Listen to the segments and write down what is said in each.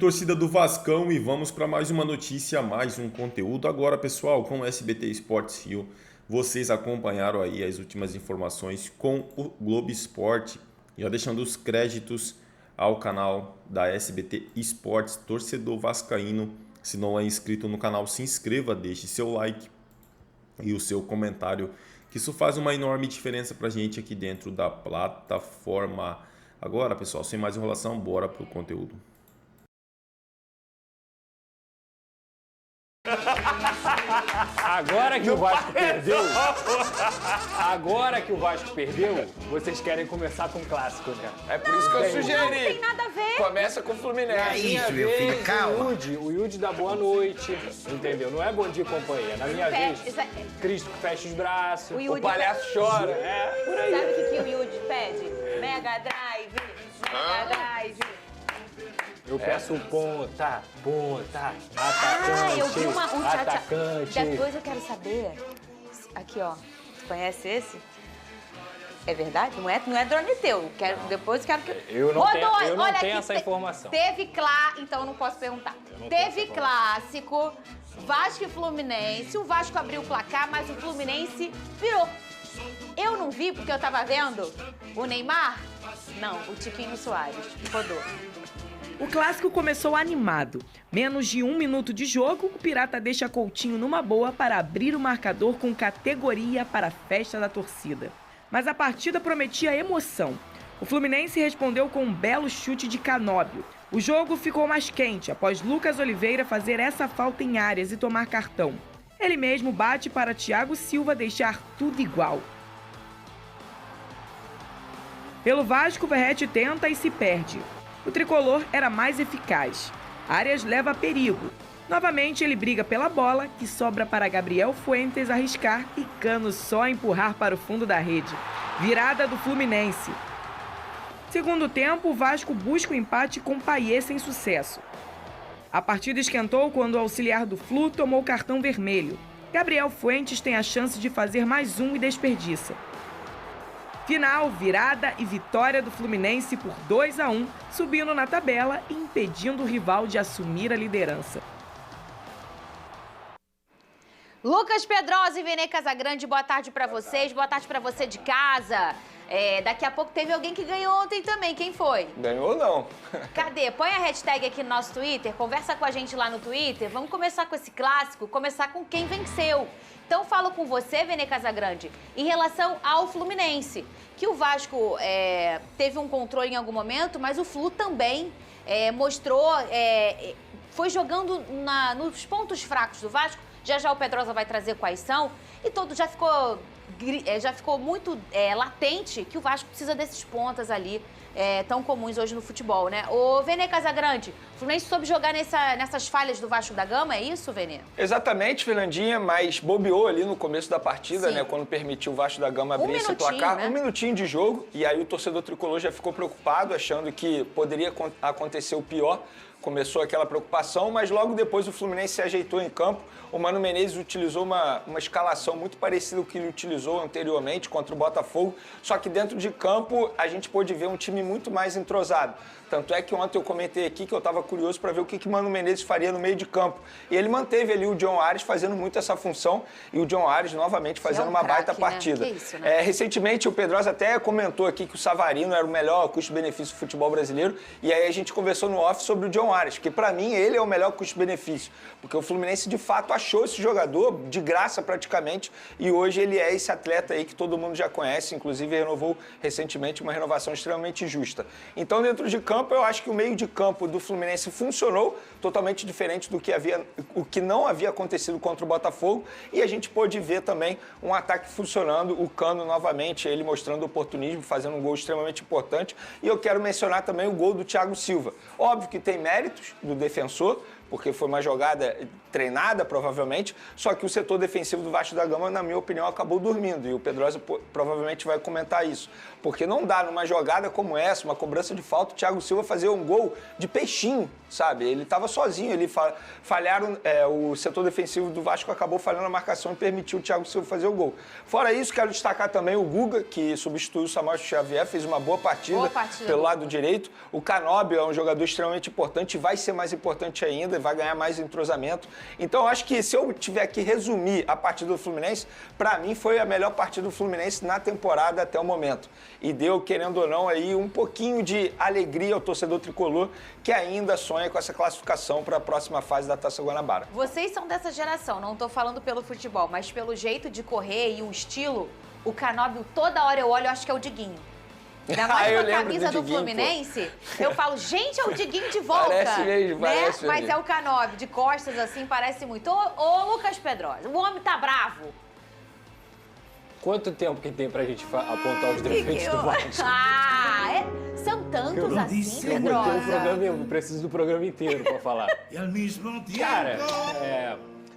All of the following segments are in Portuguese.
Torcida do Vascão, e vamos para mais uma notícia, mais um conteúdo. Agora, pessoal, com o SBT Esportes Rio, vocês acompanharam aí as últimas informações com o Globo Esporte, já deixando os créditos ao canal da SBT Esportes. Torcedor vascaíno, se não é inscrito no canal, se inscreva, deixe seu like e o seu comentário, que isso faz uma enorme diferença para a gente aqui dentro da plataforma. Agora, pessoal, sem mais enrolação, bora pro conteúdo. Agora que o Vasco perdeu, vocês querem começar com um clássico, né? É por isso que eu sugeri. Não tem nada a ver. Começa com o Fluminense. Na minha isso, meu vez, filho, calma. o Yudi dá boa noite, entendeu? Não é bom dia e companhia. Na minha vez, Isso é- Cristo que fecha os braços, O Yudi O palhaço chora. é, por aí. Sabe o que o Yudi pede? Mega Drive, Mega Drive. Eu peço ponta, atacante, eu vi um chat. atacante. Depois eu quero saber. Aqui, ó. Você conhece esse? É verdade? Não é drone teu. Depois eu quero que... Eu não Rodou, tenho olha aqui, essa informação. Teve então eu não posso perguntar. não tenho Teve essa clássico, Vasco e Fluminense. O Vasco abriu o placar, mas o Fluminense virou. Eu não vi porque eu tava vendo o Neymar. Não, o Tiquinho Soares. Rodou. O clássico começou animado. Menos de 1 minuto de jogo, o Pirata deixa Coutinho numa boa para abrir o marcador com categoria para a festa da torcida. Mas a partida prometia emoção. O Fluminense respondeu com um belo chute de Canóbio. O jogo ficou mais quente após Lucas Oliveira fazer essa falta em áreas e tomar cartão. Ele mesmo bate para Thiago Silva deixar tudo igual. Pelo Vasco, Verratti tenta e se perde. O tricolor era mais eficaz. Arias leva perigo. Novamente ele briga pela bola, que sobra para Gabriel Fuentes arriscar e Cano só empurrar para o fundo da rede. Virada do Fluminense. Segundo tempo, o Vasco busca o empate com Payet sem sucesso. A partida esquentou quando o auxiliar do Flu tomou cartão vermelho. Gabriel Fuentes tem a chance de fazer mais um e desperdiça. Final, virada e vitória do Fluminense por 2-1, subindo na tabela e impedindo o rival de assumir a liderança. Lucas Pedrosa e Vene Casagrande, boa tarde pra vocês, boa tarde pra você de casa. Daqui a pouco teve alguém que ganhou ontem também, quem foi? Ganhou não. Cadê? Põe a hashtag aqui no nosso Twitter, conversa com a gente lá no Twitter, vamos começar com esse clássico, começar com quem venceu. Então falo com você, Vene Casagrande, em relação ao Fluminense, que o Vasco teve um controle em algum momento, mas o Flu também mostrou, foi jogando nos pontos fracos do Vasco. Já o Pedrosa vai trazer quais são, e todo já ficou muito latente que o Vasco precisa desses pontas ali, tão comuns hoje no futebol, né? Ô, Vene Casagrande, o Fluminense soube jogar nessas falhas do Vasco da Gama, é isso, Vene? Exatamente, Fernandinha, mas bobeou ali no começo da partida, Sim. né? Quando permitiu o Vasco da Gama abrir esse placar. Né? 1 minutinho de jogo, e aí o torcedor tricolor já ficou preocupado, achando que poderia acontecer o pior. Começou aquela preocupação, mas logo depois o Fluminense se ajeitou em campo. O Mano Menezes utilizou uma escalação muito parecida com o que ele utilizou anteriormente contra o Botafogo, só que dentro de campo a gente pôde ver um time muito mais entrosado. Tanto é que ontem eu comentei aqui que eu estava curioso para ver o que o Mano Menezes faria no meio de campo. E ele manteve ali o John Ares fazendo muito essa função, e o John Ares novamente fazendo uma baita partida. Né? Que isso, né? Recentemente o Pedrosa até comentou aqui que o Savarino era o melhor custo-benefício do futebol brasileiro, e aí a gente conversou no off sobre o John Ares, que para mim ele é o melhor custo-benefício, porque o Fluminense de fato achou esse jogador de graça praticamente, e hoje ele é esse atleta aí que todo mundo já conhece, inclusive renovou recentemente uma renovação extremamente justa. Então dentro de campo eu acho que o meio de campo do Fluminense funcionou totalmente diferente do que não havia acontecido contra o Botafogo, e a gente pôde ver também um ataque funcionando, o Cano novamente, ele mostrando oportunismo, fazendo um gol extremamente importante, e eu quero mencionar também o gol do Thiago Silva. Óbvio que tem méritos do defensor, porque foi uma jogada treinada, provavelmente, só que o setor defensivo do Vasco da Gama, na minha opinião, acabou dormindo, e o Pedrosa provavelmente vai comentar isso, porque não dá numa jogada como essa, uma cobrança de falta, o Thiago Silva fazer um gol de peixinho, sabe? Ele estava sozinho, falharam, o setor defensivo do Vasco acabou falhando a marcação e permitiu o Thiago Silva fazer o gol. Fora isso, quero destacar também o Guga, que substituiu o Samuel Xavier, fez uma boa partida pelo lado direito. O Canóbio é um jogador extremamente importante, vai ser mais importante ainda, vai ganhar mais entrosamento. Então, acho que se eu tiver que resumir a partida do Fluminense, para mim foi a melhor partida do Fluminense na temporada até o momento. E deu, querendo ou não, aí um pouquinho de alegria ao torcedor tricolor, que ainda sonha com essa classificação para a próxima fase da Taça Guanabara. Vocês são dessa geração, não tô falando pelo futebol, mas pelo jeito de correr e o estilo, o Canóbio, toda hora eu olho, eu acho que é o Diguinho. Ainda mais com a camisa do Fluminense, eu falo, gente, é o Diguinho de volta. Parece mesmo, né? parece Mas mesmo. é o Canóbio, de costas assim, parece muito. Ô, Lucas Pedrosa, o homem tá bravo. Quanto tempo que tem pra gente apontar os defeitos do Vasco? São tantos assim, Eu Pedrosa. eu preciso do programa inteiro pra falar. Cara,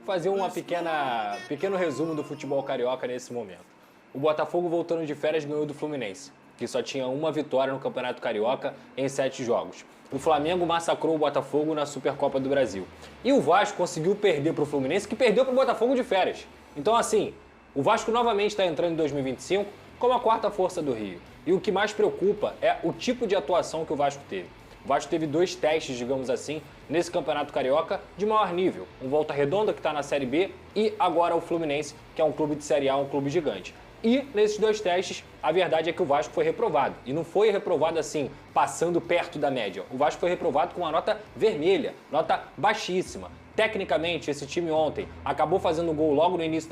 fazer uma pequeno resumo do futebol carioca nesse momento. O Botafogo, voltando de férias, ganhou do Fluminense, que só tinha uma vitória no Campeonato Carioca em 7 jogos. O Flamengo massacrou o Botafogo na Supercopa do Brasil. E o Vasco conseguiu perder pro Fluminense, que perdeu pro Botafogo de férias. Então, assim, o Vasco novamente está entrando em 2025 como a quarta força do Rio. E o que mais preocupa é o tipo de atuação que o Vasco teve. O Vasco teve 2 testes, digamos assim, nesse Campeonato Carioca de maior nível. Um Volta Redonda, que está na Série B, e agora o Fluminense, que é um clube de Série A, um clube gigante. E nesses 2 testes, a verdade é que o Vasco foi reprovado. E não foi reprovado assim, passando perto da média. O Vasco foi reprovado com uma nota vermelha, nota baixíssima. Tecnicamente, esse time ontem acabou fazendo gol logo no início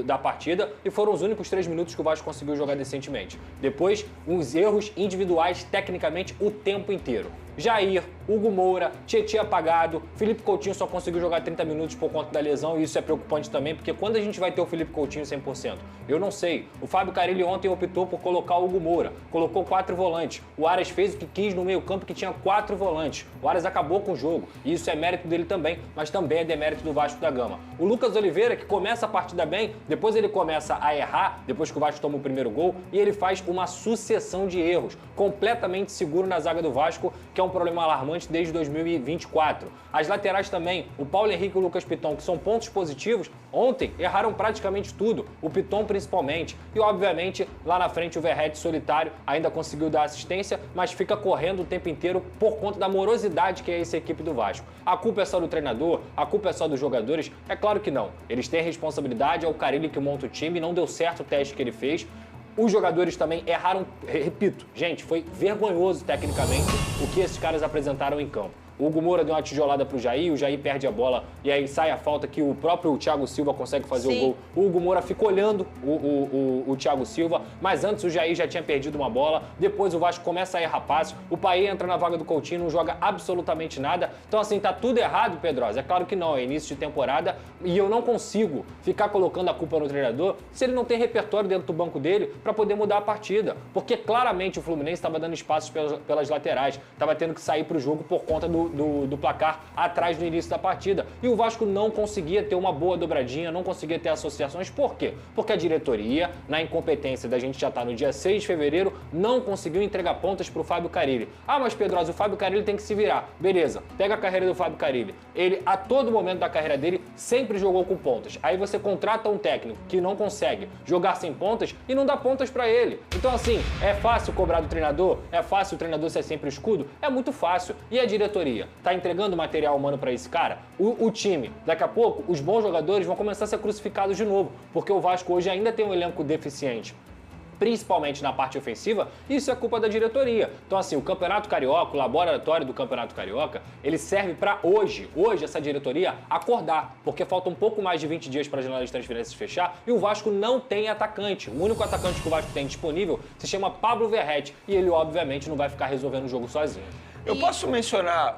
da partida e foram os únicos 3 minutos que o Vasco conseguiu jogar decentemente. Depois, uns erros individuais, tecnicamente, o tempo inteiro. Jair, Hugo Moura, Tietê apagado, Felipe Coutinho só conseguiu jogar 30 minutos por conta da lesão e isso é preocupante também, porque quando a gente vai ter o Felipe Coutinho 100%? Eu não sei. O Fábio Carille ontem optou por colocar o Hugo Moura, colocou 4 volantes. O Aras fez o que quis no meio-campo, que tinha 4 volantes. O Aras acabou com o jogo e isso é mérito dele também, mas também é demérito do Vasco da Gama. O Lucas Oliveira, que começa a partida bem, depois ele começa a errar, depois que o Vasco toma o primeiro gol, e ele faz uma sucessão de erros, completamente seguro na zaga do Vasco, que é um problema alarmante desde 2024. As laterais também, o Paulo Henrique e o Lucas Piton, que são pontos positivos, ontem erraram praticamente tudo, o Piton principalmente. E obviamente, lá na frente o Verratti solitário ainda conseguiu dar assistência, mas fica correndo o tempo inteiro por conta da morosidade que é essa equipe do Vasco. A culpa é só do treinador? A culpa é só dos jogadores? É claro que não. Eles têm responsabilidade, é o Carille que monta o time, não deu certo o teste que ele fez. Os jogadores também erraram, repito, gente, foi vergonhoso tecnicamente o que esses caras apresentaram em campo. O Hugo Moura deu uma tijolada pro Jair, o Jair perde a bola e aí sai a falta que o próprio Thiago Silva consegue fazer o gol. O Hugo Moura fica olhando o Thiago Silva, mas antes o Jair já tinha perdido uma bola, depois o Vasco começa a errar passe, o Paê entra na vaga do Coutinho, não joga absolutamente nada. Então assim, tá tudo errado, Pedrosa? É claro que não, é início de temporada e eu não consigo ficar colocando a culpa no treinador se ele não tem repertório dentro do banco dele para poder mudar a partida, porque claramente o Fluminense estava dando espaços pelas laterais, estava tendo que sair pro jogo por conta do placar atrás no início da partida. E o Vasco não conseguia ter uma boa dobradinha, não conseguia ter associações. Por quê? Porque a diretoria, na incompetência da gente já estar no dia 6 de fevereiro, não conseguiu entregar pontas pro Fábio Carille. Ah, mas Pedrosa, o Fábio Carille tem que se virar. Beleza, pega a carreira do Fábio Carille. Ele, a todo momento da carreira dele, sempre jogou com pontas. Aí você contrata um técnico que não consegue jogar sem pontas e não dá pontas pra ele. Então assim, é fácil cobrar do treinador? É fácil o treinador ser sempre o escudo? É muito fácil. E a diretoria? Tá entregando material humano para esse cara? O time, daqui a pouco, os bons jogadores vão começar a ser crucificados de novo, porque o Vasco hoje ainda tem um elenco deficiente, principalmente na parte ofensiva, isso é culpa da diretoria. Então assim, o Campeonato Carioca, o laboratório do Campeonato Carioca, ele serve para hoje essa diretoria acordar, porque falta um pouco mais de 20 dias para a janela de transferências fechar e o Vasco não tem atacante. O único atacante que o Vasco tem disponível se chama Pablo Verratti e ele obviamente não vai ficar resolvendo o jogo sozinho. Eu posso mencionar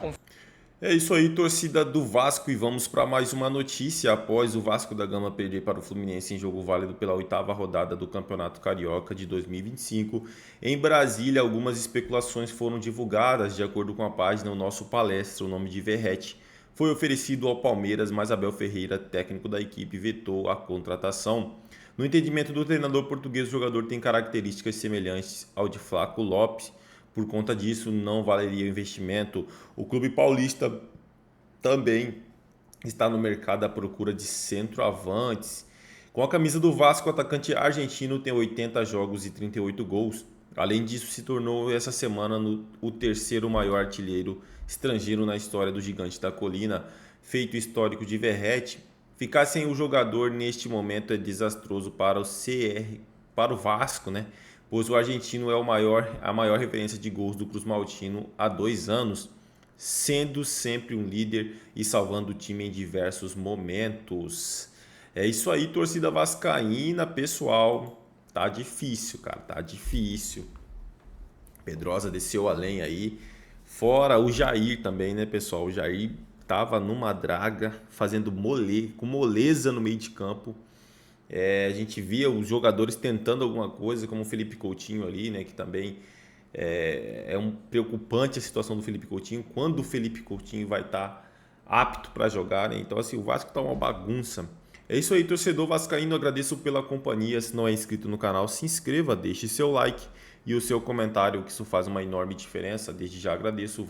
É isso aí, torcida do Vasco, e vamos para mais uma notícia. Após o Vasco da Gama perder para o Fluminense em jogo válido pela 8ª rodada do Campeonato Carioca de 2025, em Brasília algumas especulações foram divulgadas. De acordo com a página O Nosso Palestra, o nome de Verratti foi oferecido ao Palmeiras, mas Abel Ferreira, técnico da equipe, vetou a contratação. No entendimento do treinador português, o jogador tem características semelhantes ao de Flaco Lopes. Por conta disso, não valeria o investimento. O clube paulista também está no mercado à procura de centroavantes. Com a camisa do Vasco, o atacante argentino tem 80 jogos e 38 gols. Além disso, se tornou essa semana o terceiro maior artilheiro estrangeiro na história do Gigante da Colina, feito histórico de Verratti. Ficar sem o jogador neste momento é desastroso para o Vasco, né? Pois o argentino é a maior referência de gols do Cruz Maltino há 2 anos, sendo sempre um líder e salvando o time em diversos momentos. É isso aí, torcida vascaína, pessoal. Tá difícil, cara, tá difícil. Pedrosa desceu além aí. Fora o Jair também, né, pessoal? O Jair tava numa draga, fazendo com moleza no meio de campo. A gente via os jogadores tentando alguma coisa, como o Felipe Coutinho ali, né, que também é preocupante a situação do Felipe Coutinho. Quando o Felipe Coutinho vai estar apto para jogar, né? Então, assim, o Vasco tá uma bagunça. É isso aí, torcedor vascaíno, agradeço pela companhia. Se não é inscrito no canal, se inscreva, deixe seu like e o seu comentário, que isso faz uma enorme diferença. Desde já agradeço.